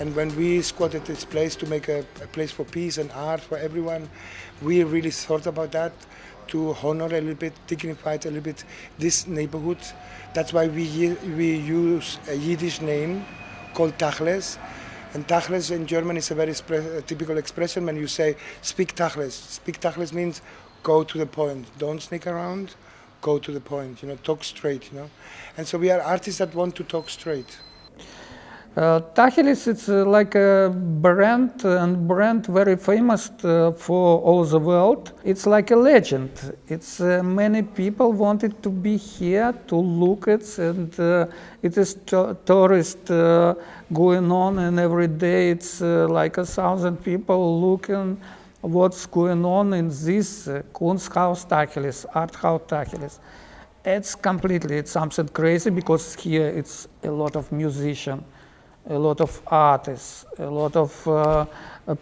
And when we squatted this place to make a place for peace and art for everyone, we really thought about that, to honor a little bit, dignify a little bit this neighborhood. That's why we use a Yiddish name called Tacheles. And Tacheles in German is a very typical expression when you say, speak Tacheles. Speak Tacheles means go to the point. Don't sneak around, go to the point, talk straight, And so we are artists that want to talk straight. Tacheles, it's like a brand, and brand very famous for all the world. It's like a legend. It's many people wanted to be here to look at, and it is tourist going on, and every day it's like 1,000 people looking what's going on in this Kunsthaus Tacheles, Art House Tacheles. It's something crazy, because here it's a lot of musicians, a lot of artists, a lot of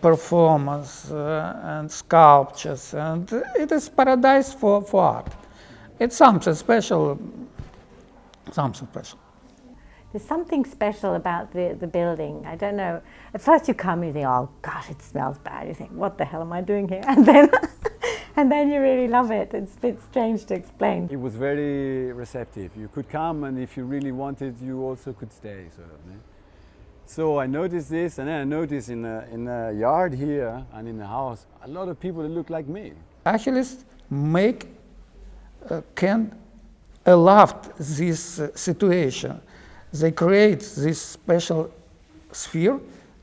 performers and sculptures, and it is paradise for art. It's something special, something special. There's something special about the building. I don't know. At first you come and you think, oh gosh, it smells bad. You think, what the hell am I doing here? And then, and then you really love it. It's a bit strange to explain. It was very receptive. You could come, and if you really wanted, you also could stay, sort of. So I noticed this, and then I noticed in the yard here and in the house, a lot of people that look like me. Tacheles can aloft this situation. They create this special sphere,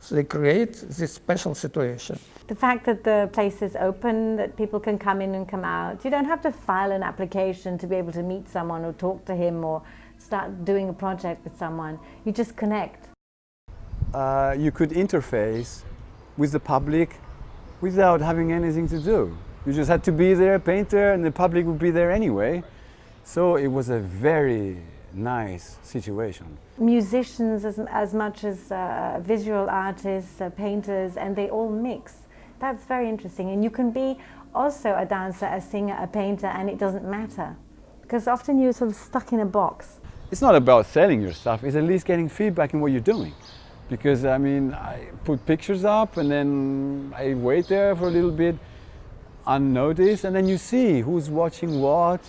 they create this special situation. The fact that the place is open, that people can come in and come out. You don't have to file an application to be able to meet someone or talk to him or start doing a project with someone. You just connect. You could interface with the public without having anything to do. You just had to be there, paint there, and the public would be there anyway. So it was a very nice situation. Musicians as much as visual artists, painters, and they all mix. That's very interesting. And you can be also a dancer, a singer, a painter, and it doesn't matter. Because often you're sort of stuck in a box. It's not about selling your stuff, it's at least getting feedback in what you're doing. Because I mean, I put pictures up and then I wait there for a little bit unnoticed, and then you see who's watching what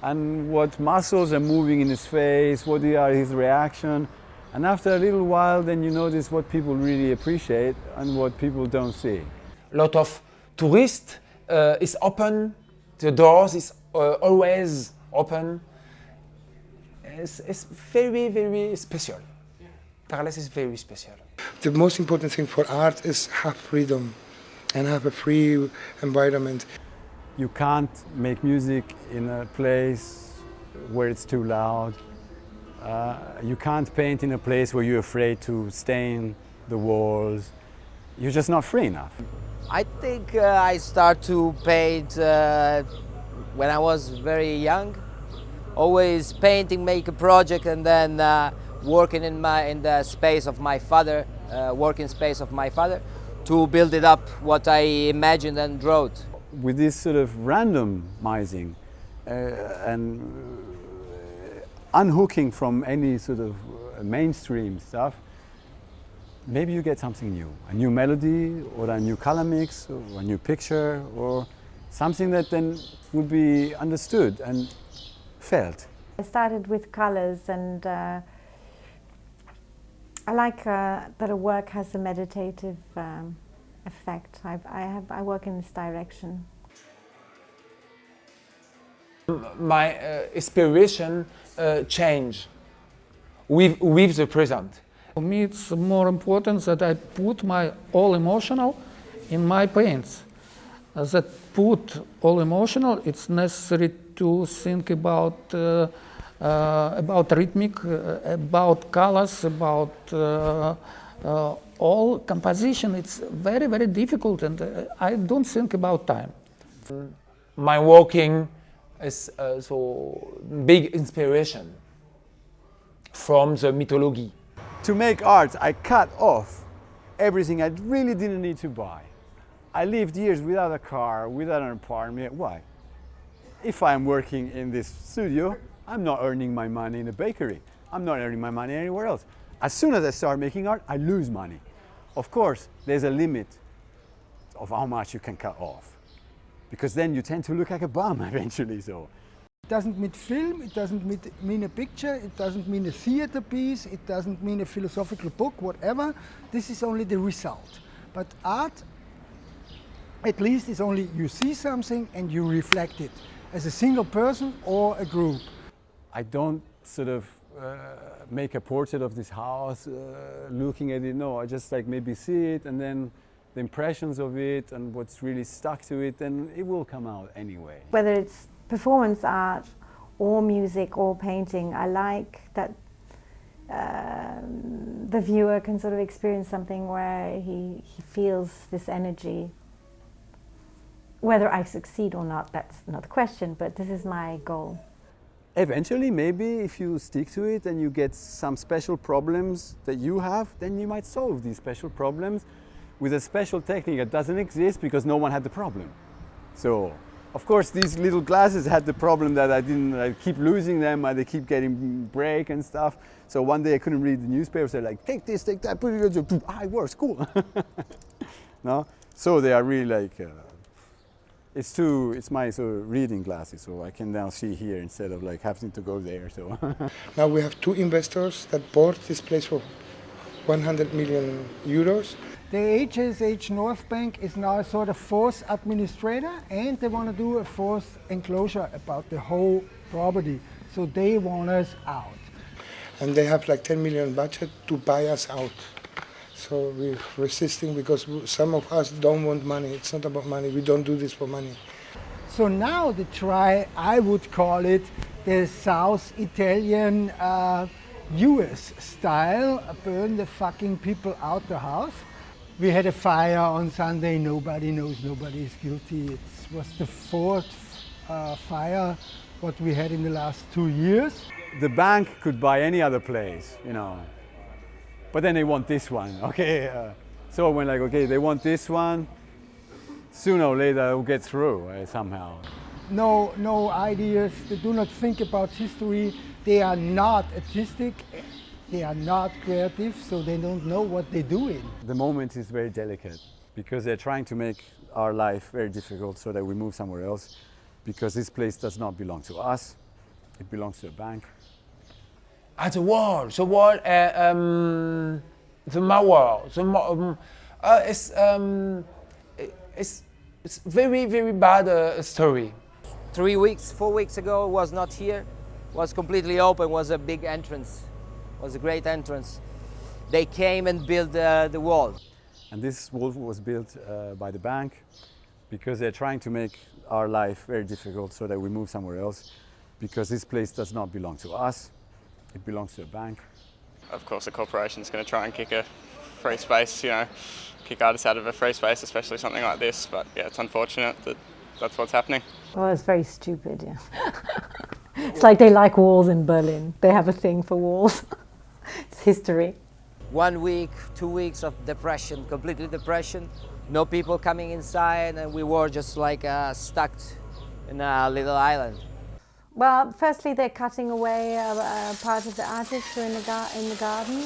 and what muscles are moving in his face, what are his reaction. And after a little while, then you notice what people really appreciate and what people don't see. A lot of tourists is open, the doors is always open. It's very, very special. Tacheles is very special. The most important thing for art is have freedom and have a free environment. You can't make music in a place where it's too loud. You can't paint in a place where you're afraid to stain the walls. You're just not free enough. I think I started to paint when I was very young. Always painting, make a project, and then working in the space of my father, working space of my father, to build it up what I imagined and wrote. With this sort of randomizing and unhooking from any sort of mainstream stuff, maybe you get something new, a new melody or a new color mix or a new picture or something that then would be understood and felt. I started with colors, and I like that a work has a meditative effect. I work in this direction. My inspiration change with the present. For me, it's more important that I put my all emotional in my paints. As I put all emotional, it's necessary to think about rhythmic, about colors, about all composition. It's very, very difficult, and I don't think about time. My working is so big inspiration from the mythology. To make art, I cut off everything I really didn't need to buy. I lived years without a car, without an apartment. Why? If I'm working in this studio, I'm not earning my money in a bakery. I'm not earning my money anywhere else. As soon as I start making art, I lose money. Of course, there's a limit of how much you can cut off, because then you tend to look like a bum eventually. So It doesn't mean film, it doesn't mean a picture, it doesn't mean a theater piece, it doesn't mean a philosophical book, whatever. This is only the result. But art, at least, is only you see something and you reflect it as a single person or a group. I don't sort of make a portrait of this house, looking at it. No, I just like maybe see it, and then the impressions of it and what's really stuck to it, then it will come out anyway. Whether it's performance art or music or painting, I like that the viewer can sort of experience something where he feels this energy. Whether I succeed or not, that's not the question, but this is my goal. Eventually, maybe if you stick to it and you get some special problems that you have, then you might solve these special problems with a special technique that doesn't exist because no one had the problem. So, of course, these little glasses had the problem that I keep losing them, and they keep getting break and stuff. So one day I couldn't read the newspapers. They're like, take this, take that, put it, it works, cool. No, so they are really like. It's my sort of reading glasses, so I can now see here instead of like having to go there. So Now we have two investors that bought this place for 100 million euros. The HSH North Bank is now a sort of fourth administrator, and they want to do a fourth enclosure about the whole property. So they want us out. And they have like 10 million budget to buy us out. So we're resisting because some of us don't want money. It's not about money. We don't do this for money. So now they try, I would call it, the South Italian US style, burn the fucking people out the house. We had a fire on Sunday, nobody knows, nobody is guilty. It was the fourth fire what we had in the last 2 years. the bank could buy any other place, you know, but then they want this one, okay? So when like, okay, they want this one, sooner or later it will get through somehow. No ideas, they do not think about history, they are not artistic, they are not creative, so they don't know what they're doing. The moment is very delicate because they're trying to make our life very difficult so that we move somewhere else, because this place does not belong to us, it belongs to a bank. The wall, the mauer, it's very, very bad story. 3 weeks, 4 weeks ago, was not here, was completely open, was a big entrance, was a great entrance. They came and built the wall. And this wall was built by the bank because they're trying to make our life very difficult so that we move somewhere else, because this place does not belong to us, it belongs to a bank. Of course, a corporation's going to try and kick a free space, you know, kick artists out of a free space, especially something like this. But yeah, it's unfortunate that that's what's happening. Well, it's very stupid, yeah. It's like they like walls in Berlin. They have a thing for walls. It's history. 1 week, 2 weeks of depression, completely depression. No people coming inside, and we were just like stuck in a little island. Well, firstly, they're cutting away part of the artists who are in the garden.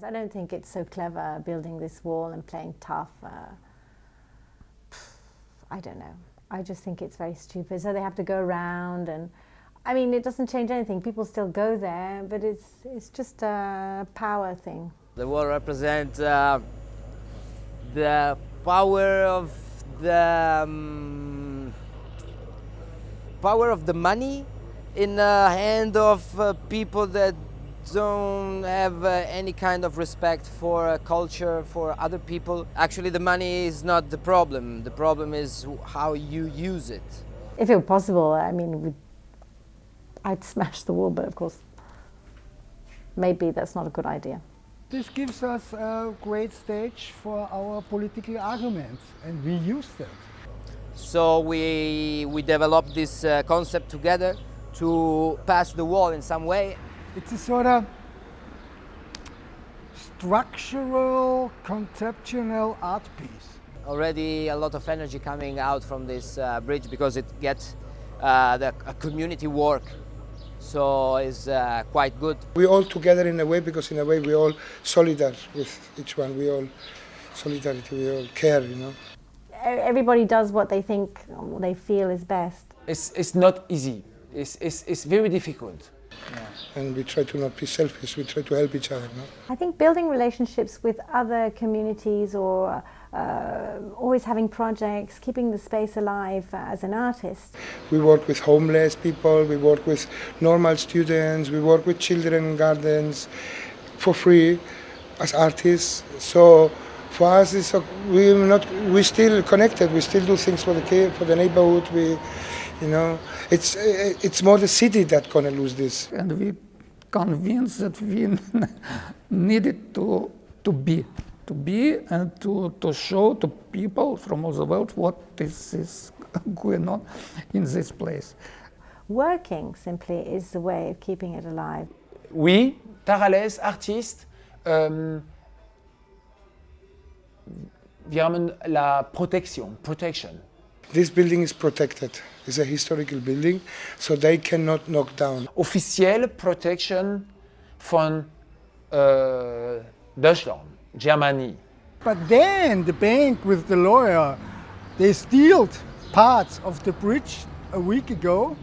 I don't think it's so clever building this wall and playing tough. I don't know. I just think it's very stupid. So they have to go around, and I mean, it doesn't change anything. People still go there, but it's just a power thing. The wall represents the power of the money in the hand of people that don't have any kind of respect for culture, for other people. Actually, the money is not the problem. The problem is how you use it. If it were possible, I mean, I'd smash the wall, but of course, maybe that's not a good idea. This gives us a great stage for our political arguments, and we use them. So we developed this concept together to pass the wall in some way. It's a sort of structural, conceptual art piece. Already a lot of energy coming out from this bridge because it gets the community work. so it's quite good. We all together in a way, because in a way we all solidar with each one. We all solidarity. We all care, you know. Everybody does what they think, what they feel is best. It's not easy. It's very difficult. And we try to not be selfish. We try to help each other. No? I think building relationships with other communities, or always having projects, keeping the space alive as an artist. We work with homeless people. We work with normal students. We work with children in gardens for free as artists. So for us, we're still connected. We still do things for the neighborhood. It's more the city that's gonna lose this. And we convinced that we needed to be and to show to people from all the world what is going on in this place. Working simply is the way of keeping it alive. Oui, Tacheles, artistes, wir haben la protection. This building is protected. It's a historical building, so they cannot knock down. Offizielle Protection von Deutschland, Germany. But then the bank with the lawyer, they stealed parts of the bridge a week ago.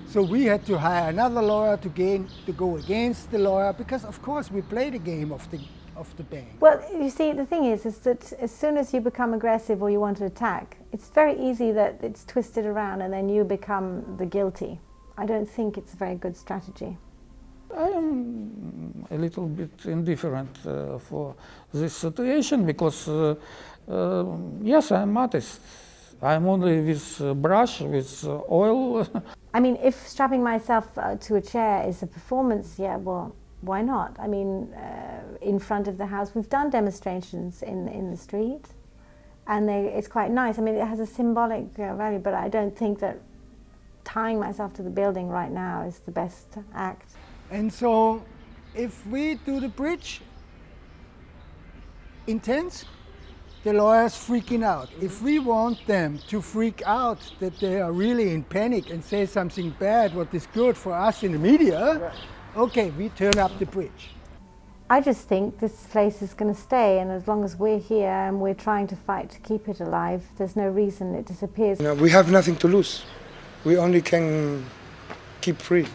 So we had to hire another lawyer to go against the lawyer, because of course we play the game of the bank. Well, you see, the thing is that as soon as you become aggressive or you want to attack, it's very easy that it's twisted around and then you become the guilty. I don't think it's a very good strategy. I am a little bit indifferent for this situation, because yes, I'm artist. I'm only with brush, with oil. I mean, if strapping myself to a chair is a performance, yeah, well, why not? I mean, in front of the house, we've done demonstrations in the street, and it's quite nice. I mean, it has a symbolic value, but I don't think that tying myself to the building right now is the best act. And so if we do the bridge intense, the lawyer's freaking out. If we want them to freak out that they are really in panic and say something bad, what is good for us in the media, okay, we turn up the bridge. I just think this place is going to stay, and as long as we're here and we're trying to fight to keep it alive, there's no reason it disappears. We have nothing to lose. We only can keep free,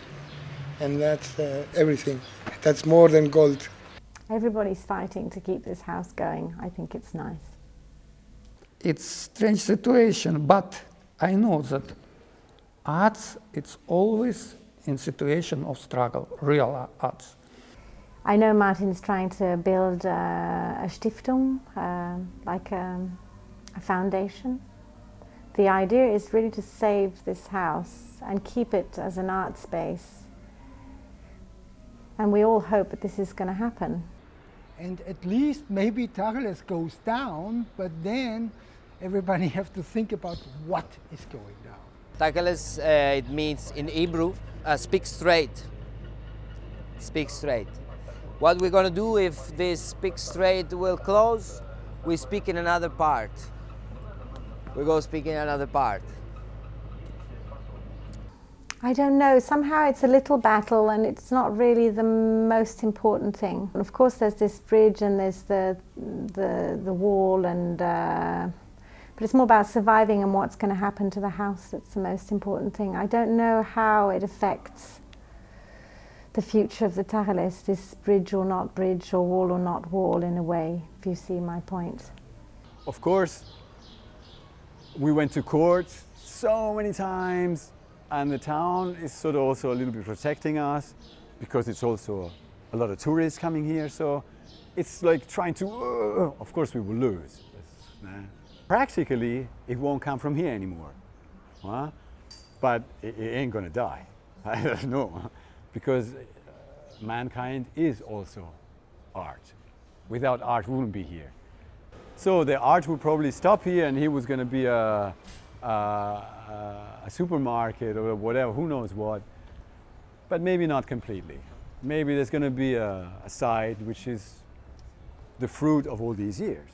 and that's everything. That's more than gold. Everybody's fighting to keep this house going. I think it's nice. It's a strange situation, but I know that arts, it's always in situation of struggle, real arts. I know Martin's trying to build a Stiftung, like a foundation. The idea is really to save this house and keep it as an art space. And we all hope that this is going to happen. And at least maybe Tacheles goes down, but then everybody have to think about what is going down. Tacheles, it means in Hebrew, speak straight. Speak straight. What we're going to do if this speak straight will close, we speak in another part. We go speak in another part. I don't know, somehow it's a little battle and it's not really the most important thing. And of course there's this bridge and there's the wall, and but it's more about surviving and what's going to happen to the house that's the most important thing. I don't know how it affects the future of the Tacheles, this bridge or not bridge, or wall or not wall, in a way, if you see my point. Of course, we went to court so many times, and the town is sort of also a little bit protecting us, because it's also a lot of tourists coming here, so it's like trying to, of course we will lose. Practically, it won't come from here anymore, but it ain't gonna die, I don't know, because mankind is also art. Without art, we wouldn't be here. So the art would probably stop here, and here was gonna be a supermarket or whatever, who knows what, but maybe not completely. Maybe there's going to be a site which is the fruit of all these years.